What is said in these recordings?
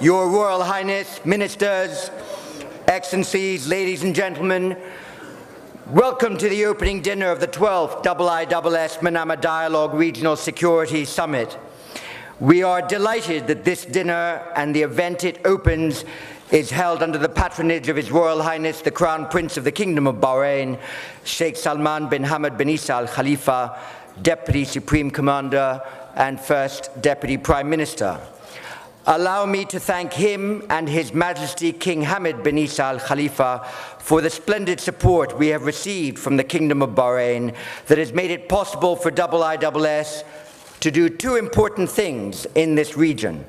Your Royal Highness, Ministers, Excellencies, ladies and gentlemen, welcome to the opening dinner of the 12th IISS Manama Dialogue Regional Security Summit. We are delighted that this dinner and the event it opens is held under the patronage of His Royal Highness the Crown Prince of the Kingdom of Bahrain, Sheikh Salman bin Hamad bin Isa Al Khalifa, Deputy Supreme Commander and First Deputy Prime Minister. Allow me to thank him and His Majesty King Hamad bin Isa Al Khalifa for the splendid support we have received from the Kingdom of Bahrain that has made it possible for IISS to do two important things in this region.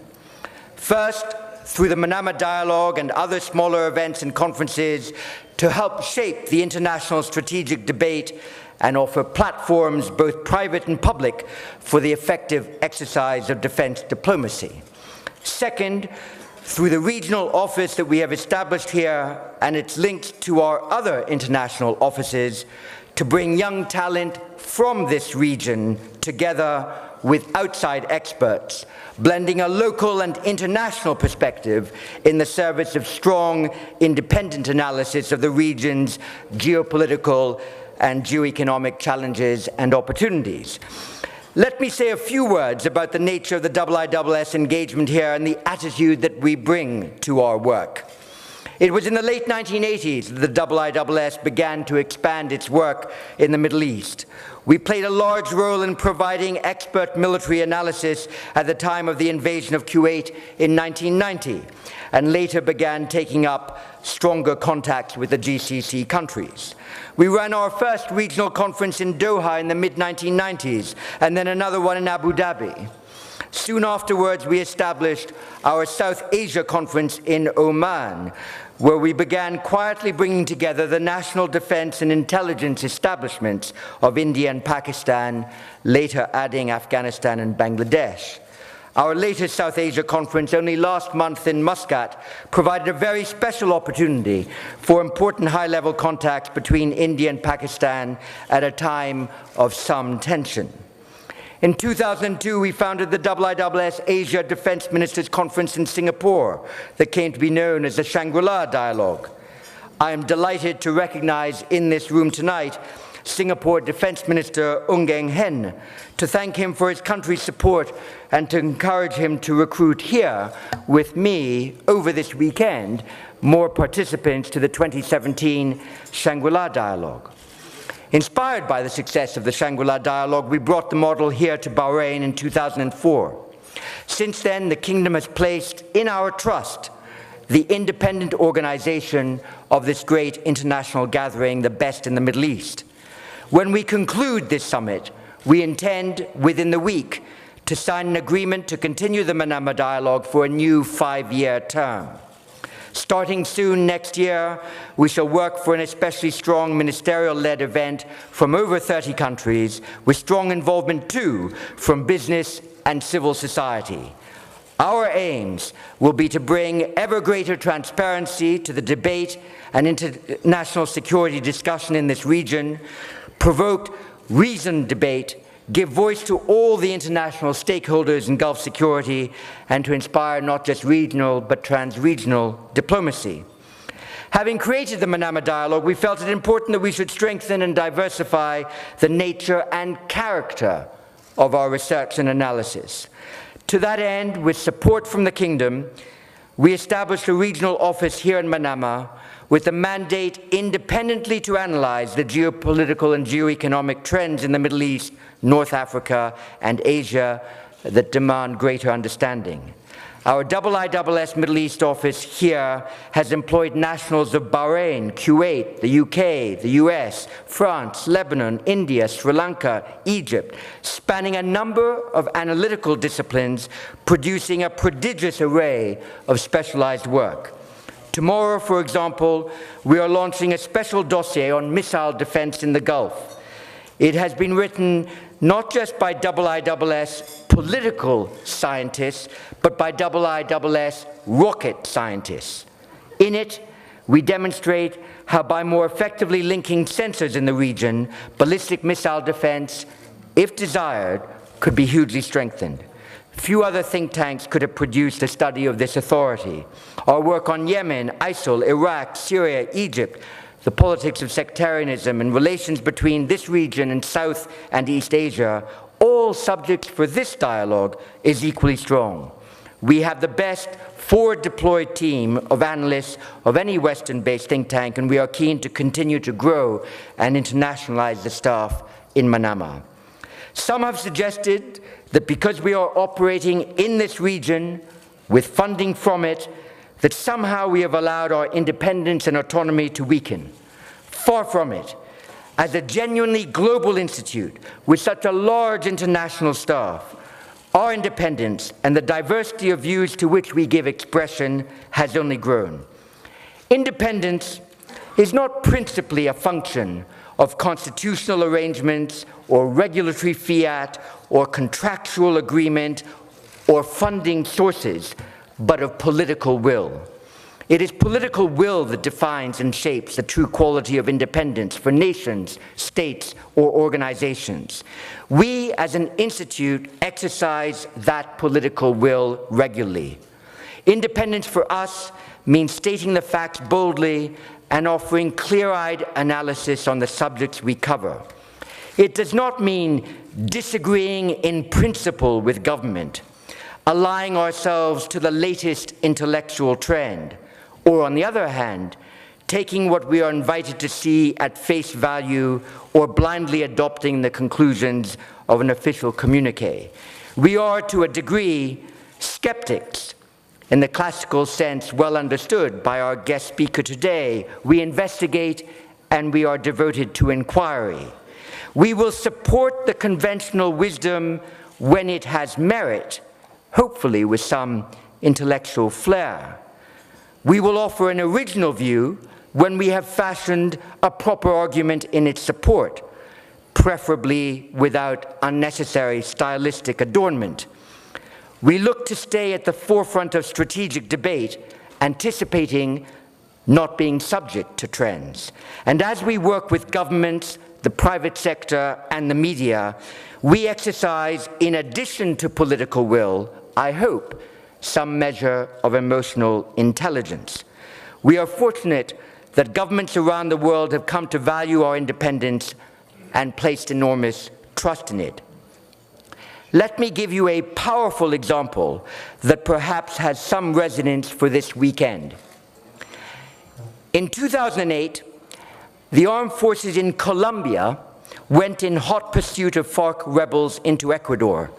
First, through the Manama Dialogue and other smaller events and conferences, to help shape the international strategic debate and offer platforms, both private and public, for the effective exercise of defense diplomacy. Second, through the regional office that we have established here and its links to our other international offices, to bring young talent from this region together with outside experts, blending a local and international perspective in the service of strong, independent analysis of the region's geopolitical and geoeconomic challenges and opportunities. Let me say a few words about the nature of the IISS engagement here and the attitude that we bring to our work. It was in the late 1980s that the IISS began to expand its work in the Middle East. We played a large role in providing expert military analysis at the time of the invasion of Kuwait in 1990, and later began taking up stronger contacts with the GCC countries. We ran our first regional conference in Doha in the mid-1990s, and then another one in Abu Dhabi. Soon afterwards, we established our South Asia Conference in Oman, where we began quietly bringing together the national defense and intelligence establishments of India and Pakistan, later adding Afghanistan and Bangladesh. Our latest South Asia Conference, only last month in Muscat, provided a very special opportunity for important high-level contacts between India and Pakistan at a time of some tension. In 2002, we founded the IISS Asia Defense Ministers Conference in Singapore that came to be known as the Shangri-La Dialogue. I am delighted to recognize in this room tonight Singapore Defense Minister Ung Eng Hen, to thank him for his country's support and to encourage him to recruit here with me over this weekend more participants to the 2017 Shangri-La Dialogue. Inspired by the success of the Shangri-La Dialogue, we brought the model here to Bahrain in 2004. Since then, the Kingdom has placed in our trust the independent organization of this great international gathering, the best in the Middle East. When we conclude this summit, we intend, within the week, to sign an agreement to continue the Manama Dialogue for a new 5-year term. Starting soon next year, we shall work for an especially strong ministerial-led event from over 30 countries, with strong involvement too from business and civil society. Our aims will be to bring ever greater transparency to the debate and international security discussion in this region, provoke reasoned debate, give voice to all the international stakeholders in Gulf security, and to inspire not just regional but trans-regional diplomacy. Having created the Manama Dialogue, we felt it important that we should strengthen and diversify the nature and character of our research and analysis. To that end, with support from the Kingdom, we established a regional office here in Manama with a mandate independently to analyze the geopolitical and geoeconomic trends in the Middle East, North Africa, and Asia that demand greater understanding. Our IISS Middle East office here has employed nationals of Bahrain, Kuwait, the UK, the US, France, Lebanon, India, Sri Lanka, Egypt, spanning a number of analytical disciplines, producing a prodigious array of specialized work. Tomorrow, for example, we are launching a special dossier on missile defense in the Gulf. It has been written not just by IISS political scientists, but by IISS rocket scientists. In it, we demonstrate how by more effectively linking sensors in the region, ballistic missile defense, if desired, could be hugely strengthened. Few other think tanks could have produced a study of this authority. Our work on Yemen, ISIL, Iraq, Syria, Egypt, the politics of sectarianism and relations between this region and South and East Asia, all subjects for this dialogue, is equally strong. We have the best forward-deployed team of analysts of any Western-based think tank, and we are keen to continue to grow and internationalize the staff in Manama. Some have suggested that because we are operating in this region with funding from it, that somehow we have allowed our independence and autonomy to weaken. Far from it. As a genuinely global institute with such a large international staff, our independence and the diversity of views to which we give expression has only grown. Independence is not principally a function of constitutional arrangements or regulatory fiat or contractual agreement or funding sources, but of political will. It is political will that defines and shapes the true quality of independence for nations, states, or organizations. We, as an institute, exercise that political will regularly. Independence for us means stating the facts boldly and offering clear-eyed analysis on the subjects we cover. It does not mean disagreeing in principle with government, allying ourselves to the latest intellectual trend, or on the other hand, taking what we are invited to see at face value or blindly adopting the conclusions of an official communique. We are, to a degree, skeptics, in the classical sense well understood by our guest speaker today. We investigate and we are devoted to inquiry. We will support the conventional wisdom when it has merit, hopefully with some intellectual flair. We will offer an original view when we have fashioned a proper argument in its support, preferably without unnecessary stylistic adornment. We look to stay at the forefront of strategic debate, anticipating not being subject to trends. And as we work with governments, the private sector, and the media, we exercise, in addition to political will, I hope, some measure of emotional intelligence. We are fortunate that governments around the world have come to value our independence and placed enormous trust in it. Let me give you a powerful example that perhaps has some resonance for this weekend. In 2008, the armed forces in Colombia went in hot pursuit of FARC rebels into Ecuador,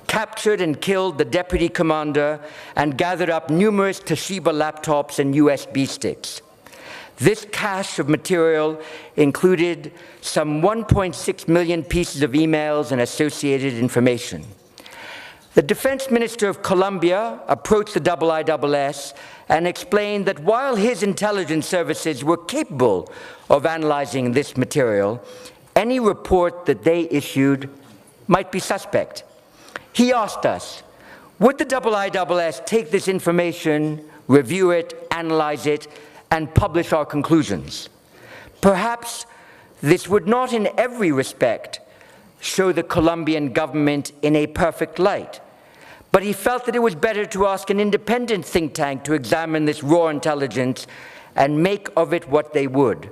captured and killed the deputy commander, and gathered up numerous Toshiba laptops and USB sticks. This cache of material included some 1.6 million pieces of emails and associated information. The defense minister of Colombia approached the IISS and explained that while his intelligence services were capable of analyzing this material, any report that they issued might be suspect. He asked us, would the IISS take this information, review it, analyze it, and publish our conclusions? Perhaps this would not in every respect show the Colombian government in a perfect light, but he felt that it was better to ask an independent think tank to examine this raw intelligence and make of it what they would.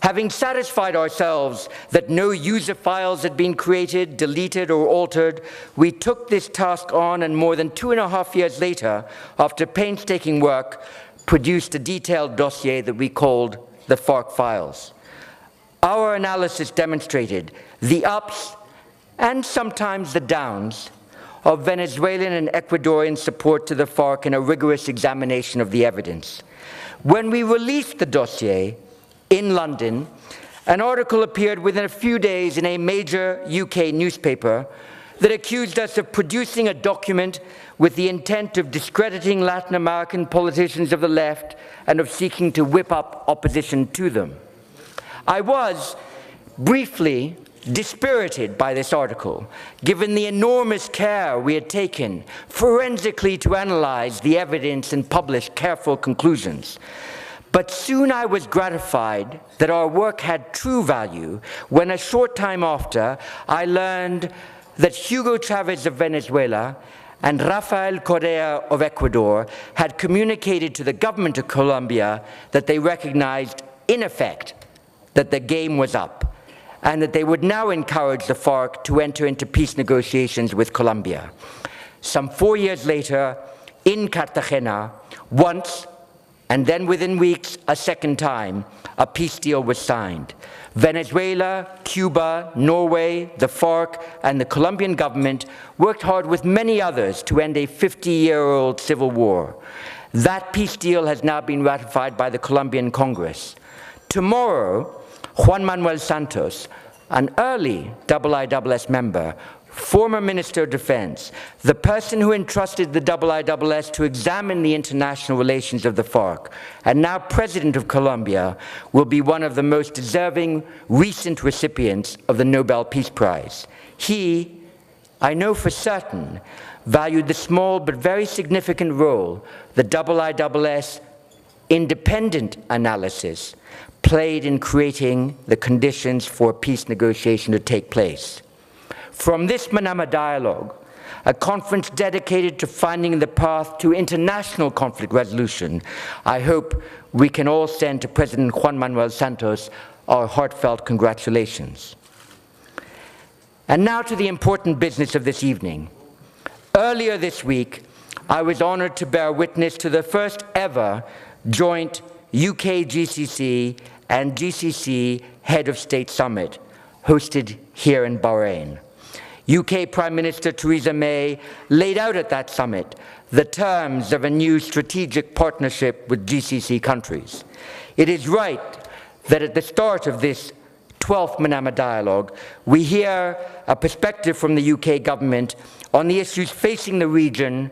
Having satisfied ourselves that no user files had been created, deleted, or altered, we took this task on, and more than 2.5 years later, after painstaking work, produced a detailed dossier that we called the FARC Files. Our analysis demonstrated the ups and sometimes the downs of Venezuelan and Ecuadorian support to the FARC in a rigorous examination of the evidence. When we released the dossier in London, an article appeared within a few days in a major UK newspaper that accused us of producing a document with the intent of discrediting Latin American politicians of the left and of seeking to whip up opposition to them. I was briefly dispirited by this article, given the enormous care we had taken forensically to analyze the evidence and publish careful conclusions. But soon I was gratified that our work had true value when a short time after I learned that Hugo Chavez of Venezuela and Rafael Correa of Ecuador had communicated to the government of Colombia that they recognized, in effect, that the game was up, and that they would now encourage the FARC to enter into peace negotiations with Colombia. Some 4 years later, in Cartagena, once, and then within weeks, a second time, a peace deal was signed. Venezuela, Cuba, Norway, the FARC, and the Colombian government worked hard with many others to end a 50-year-old civil war. That peace deal has now been ratified by the Colombian Congress. Tomorrow, Juan Manuel Santos, an early IISS member, former Minister of Defense, the person who entrusted the IISS to examine the international relations of the FARC, and now President of Colombia, will be one of the most deserving recent recipients of the Nobel Peace Prize. He, I know for certain, valued the small but very significant role the IISS independent analysis played in creating the conditions for peace negotiation to take place. From this Manama dialogue, a conference dedicated to finding the path to international conflict resolution, I hope we can all send to President Juan Manuel Santos our heartfelt congratulations. And now to the important business of this evening. Earlier this week, I was honored to bear witness to the first ever joint UK GCC and GCC Head of State Summit, hosted here in Bahrain. UK Prime Minister Theresa May laid out at that summit the terms of a new strategic partnership with GCC countries. It is right that at the start of this 12th Manama dialogue, we hear a perspective from the UK government on the issues facing the region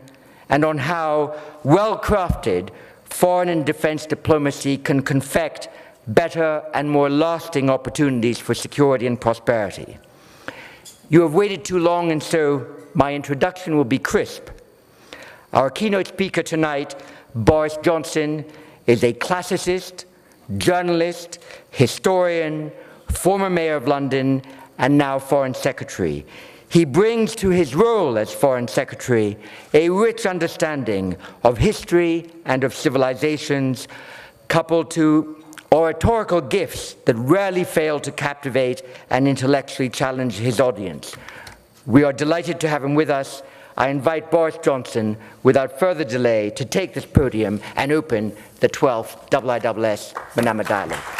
and on how well-crafted foreign and defense diplomacy can confect better and more lasting opportunities for security and prosperity. You have waited too long, and so my introduction will be crisp. Our keynote speaker tonight, Boris Johnson, is a classicist, journalist, historian, former mayor of London, and now foreign secretary. He brings to his role as foreign secretary a rich understanding of history and of civilizations, coupled to oratorical gifts that rarely fail to captivate and intellectually challenge his audience. We are delighted to have him with us. I invite Boris Johnson, without further delay, to take this podium and open the 12th IISS Manama Dialogue.